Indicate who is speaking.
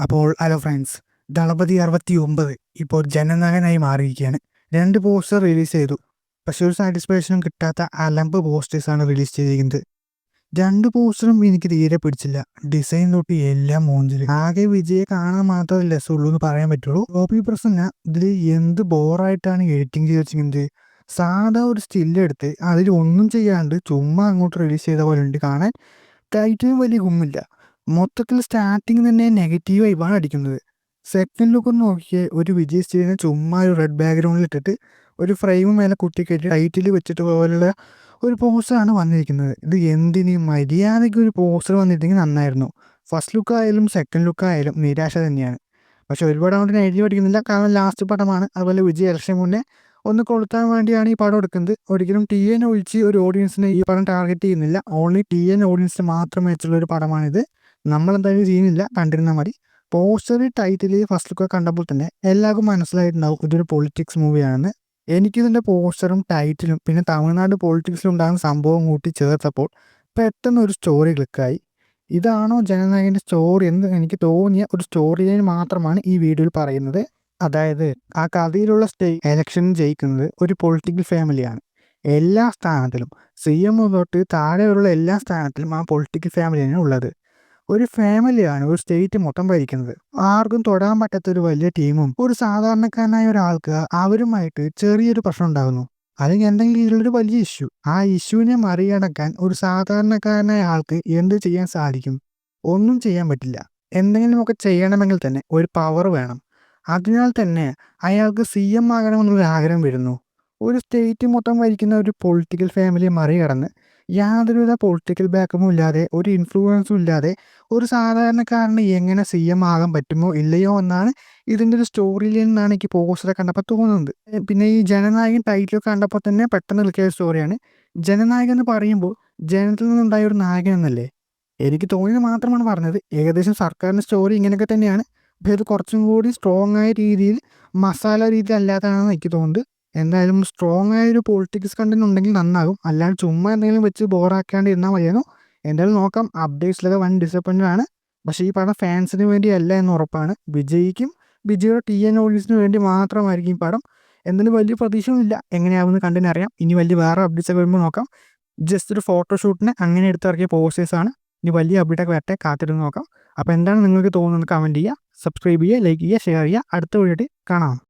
Speaker 1: അപ്പോൾ hello friends, Thalapathy 69 ഇപ്പോൾ ജനനായകനായി മാറിയിരിക്കുകയാണ്. 2 പോസ്റ്റർ റിലീസ് ചെയ്തു. പക്ഷെ ഒരു സാറ്റിസ്ഫാക്ഷനും കിട്ടാത്ത അലമ്പ് പോസ്റ്റേഴ്സാണ് റിലീസ് ചെയ്തിരിക്കുന്നത്. 2 പോസ്റ്ററും എനിക്ക് തീരെ പിടിച്ചില്ല. ഡിസൈൻ തൊട്ട് എല്ലാം മോഞ്ചില്. ആകെ വിജയെ കാണാൻ മാത്രമേ രസമുള്ളൂ എന്ന് പറയാൻ പറ്റുള്ളൂ. കോപ്പി പ്രസന്ന ഇതിൽ എന്ത് ബോറായിട്ടാണ് എഡിറ്റിംഗ് ചെയ്ത് വെച്ചിരിക്കുന്നത്. സാധാ ഒരു സ്റ്റില്ലെടുത്ത് അതിൽ ഒന്നും ചെയ്യാണ്ട് ചുമ്മാ അങ്ങോട്ട് റിലീസ് ചെയ്ത പോലെ ഉണ്ട് കാണാൻ. ടൈറ്റിലും വലിയ ഗുമ്മില്ല. മൊത്തത്തിൽ സ്റ്റാർട്ടിങ് തന്നെ നെഗറ്റീവ് വൈബാണ് അടിക്കുന്നത്. സെക്കൻഡ് ലുക്ക് ഒന്ന് നോക്കിയാൽ ഒരു വിജയ് സ്റ്റീലിനെ ചുമ്മാ ഒരു റെഡ് ബാക്ക്ഗ്രൗണ്ടിൽ ഇട്ടിട്ട് ഒരു ഫ്രെയിം മേലെ കുത്തിക്കെട്ടി ടൈറ്റിൽ വെച്ചിട്ട് പോലുള്ള ഒരു പോസ്റ്ററാണ് വന്നിരിക്കുന്നത്. ഇത് എന്തിന് മര്യാദയ്ക്ക് ഒരു പോസ്റ്റർ വന്നിട്ടെങ്കിൽ നന്നായിരുന്നു. ഫസ്റ്റ് ലുക്ക് ആയാലും സെക്കൻഡ് ലുക്ക് ആയാലും നിരാശ തന്നെയാണ്. പക്ഷെ ഒരുപാട് അങ്ങോട്ട് നെഗറ്റീവ് അടിക്കുന്നില്ല, കാരണം ലാസ്റ്റ് പടമാണ്. അതുപോലെ വിജയ് ഇലക്ഷൻ മുന്നേ ഒന്ന് കൊളുത്താൻ വേണ്ടിയാണ് ഈ പടം എടുക്കുന്നത്. ഒരിക്കലും ടി എൻ ഒഴിച്ച് ഒരു ഓഡിയൻസിനെ ഈ പടം ടാർഗറ്റ് ചെയ്യുന്നില്ല. ഓൺലി ടി എൻ ഓഡിയൻസിന് മാത്രം വെച്ചുള്ള ഒരു പടമാണിത്. നമ്മളെന്തായാലും ചെയ്യുന്നില്ല, കണ്ടിരുന്നാൽ മതി. പോസ്റ്റർ ടൈറ്റിൽ ഫസ്റ്റ് ലുക്ക് കണ്ടപ്പോൾ തന്നെ എല്ലാവർക്കും മനസ്സിലായിട്ടുണ്ടാവും ഇതൊരു പൊളിറ്റിക്സ് മൂവിയാണെന്ന്. എനിക്കിതിൻ്റെ പോസ്റ്ററും ടൈറ്റിലും പിന്നെ തമിഴ്നാട് പൊളിറ്റിക്സിലുണ്ടാകുന്ന സംഭവം കൂട്ടി ചേർത്തപ്പോൾ പെട്ടെന്ന് ഒരു സ്റ്റോറി ക്ലിക്കായി. ഇതാണോ ജനനായകൻ്റെ സ്റ്റോറി എന്ന് എനിക്ക് തോന്നിയ ഒരു സ്റ്റോറി ലൈൻ മാത്രമാണ് ഈ വീഡിയോയിൽ പറയുന്നത്. അതായത് ആ കഥയിലുള്ള എലക്ഷൻ ജയിക്കുന്നത് ഒരു പൊളിറ്റിക്കൽ ഫാമിലിയാണ്. എല്ലാ സ്ഥാനത്തിലും CM തൊട്ട് താഴെയുള്ള എല്ലാ സ്ഥാനത്തിലും ആ പൊളിറ്റിക്കൽ ഫാമിലിയാണ് ഉള്ളത്. ഒരു ഫാമിലിയാണ് ഒരു സ്റ്റേറ്റ് മൊത്തം ഭരിക്കുന്നത്. ആർക്കും തൊടാൻ പറ്റാത്തൊരു വലിയ ടീമും ഒരു സാധാരണക്കാരനായ ഒരാൾക്ക് അവരുമായിട്ട് ചെറിയൊരു പ്രശ്നം ഉണ്ടാകുന്നു, അല്ലെങ്കിൽ എന്തെങ്കിലും ഇതിലൊരു വലിയ ഇഷ്യൂ. ആ ഇഷ്യൂവിനെ മറികടക്കാൻ ഒരു സാധാരണക്കാരനായ ആൾക്ക് എന്ത് ചെയ്യാൻ സാധിക്കും? ഒന്നും ചെയ്യാൻ പറ്റില്ല. എന്തെങ്കിലുമൊക്കെ ചെയ്യണമെങ്കിൽ തന്നെ ഒരു പവർ വേണം. അതിനാൽ തന്നെ അയാൾക്ക് CM ആകണമെന്നുള്ള ആഗ്രഹം വരുന്നു. ഒരു സ്റ്റേറ്റ് മൊത്തം ഭരിക്കുന്ന ഒരു പൊളിറ്റിക്കൽ ഫാമിലിയെ മറികടന്ന് യാതൊരുവിധ പൊളിറ്റിക്കൽ ബാക്കപ്പും ഇല്ലാതെ ഒരു ഇൻഫ്ലുവൻസും ഇല്ലാതെ ഒരു സാധാരണക്കാരന് എങ്ങനെ CM ആകാൻ പറ്റുമോ ഇല്ലയോ എന്നാണ് ഇതിൻ്റെ ഒരു സ്റ്റോറിയിൽ നിന്നാണ് എനിക്ക് പോസ്റ്ററെ കണ്ടപ്പോൾ തോന്നുന്നത്. പിന്നെ ഈ ജനനായകൻ ടൈറ്റിൽ കണ്ടപ്പോൾ തന്നെ പെട്ടെന്ന് ക്ലിക്കിയ സ്റ്റോറിയാണ്. ജനനായകൻ എന്ന് പറയുമ്പോൾ ജനത്തിൽ നിന്നുണ്ടായ ഒരു നായകൻ എന്നല്ലേ? എനിക്ക് തോന്നിയത് മാത്രമാണ് പറഞ്ഞത്. ഏകദേശം സർക്കാരിൻ്റെ സ്റ്റോറി ഇങ്ങനെയൊക്കെ തന്നെയാണ്. പക്ഷേ ഇത് കുറച്ചും കൂടി സ്ട്രോങ് ആയ രീതിയിൽ മസാല രീതി അല്ലാത്തതാണെന്ന് എനിക്ക് തോന്നുന്നത്. എന്തായാലും സ്ട്രോങ് ആയ ഒരു പൊളിറ്റിക്സ് കണ്ടന്റ് ഉണ്ടെങ്കിൽ നന്നാകും. അല്ലാണ്ട് ചുമ്മാ എന്തെങ്കിലും വെച്ച് ബോറാക്കാണ്ട് ഇരുന്നാൽ മതിയായിരുന്നു. എന്തായാലും നോക്കാം. അപ്ഡേറ്റ്സിലൊക്കെ വൻ ഡിസപ്പോയിൻറ്റഡ് ആണ്. പക്ഷേ ഈ പടം ഫാൻസിന് വേണ്ടി അല്ല എന്ന് ഉറപ്പാണ്. വിജയിക്കും വിജയുടെ TN ഓഡിയൻസിന് വേണ്ടി മാത്രമായിരിക്കും ഈ പടം. എന്തായാലും വലിയ പ്രതീക്ഷയൊന്നുമില്ല. എങ്ങനെയാവുമെന്ന് കണ്ടിനറിയാം. ഇനി വലിയ വേറെ അപ്ഡേറ്റ്സ് ഒക്കെ വരുമ്പോൾ നോക്കാം. ജസ്റ്റ് ഒരു ഫോട്ടോഷൂട്ടിന് അങ്ങനെ എടുത്തിറക്കിയ പോസ്റ്റേഴ്സാണ്. ഇനി വലിയ അപ്ഡേറ്റൊക്കെ വരട്ടെ, കാത്തിരുന്ന് നോക്കാം. അപ്പോൾ എന്താണ് നിങ്ങൾക്ക് തോന്നുന്നത് കമൻറ്റ് ചെയ്യുക, സബ്സ്ക്രൈബ് ചെയ്യുക, ലൈക്ക് ചെയ്യുക, ഷെയർ ചെയ്യുക. അടുത്ത വീഡിയോയിൽ കാണാം.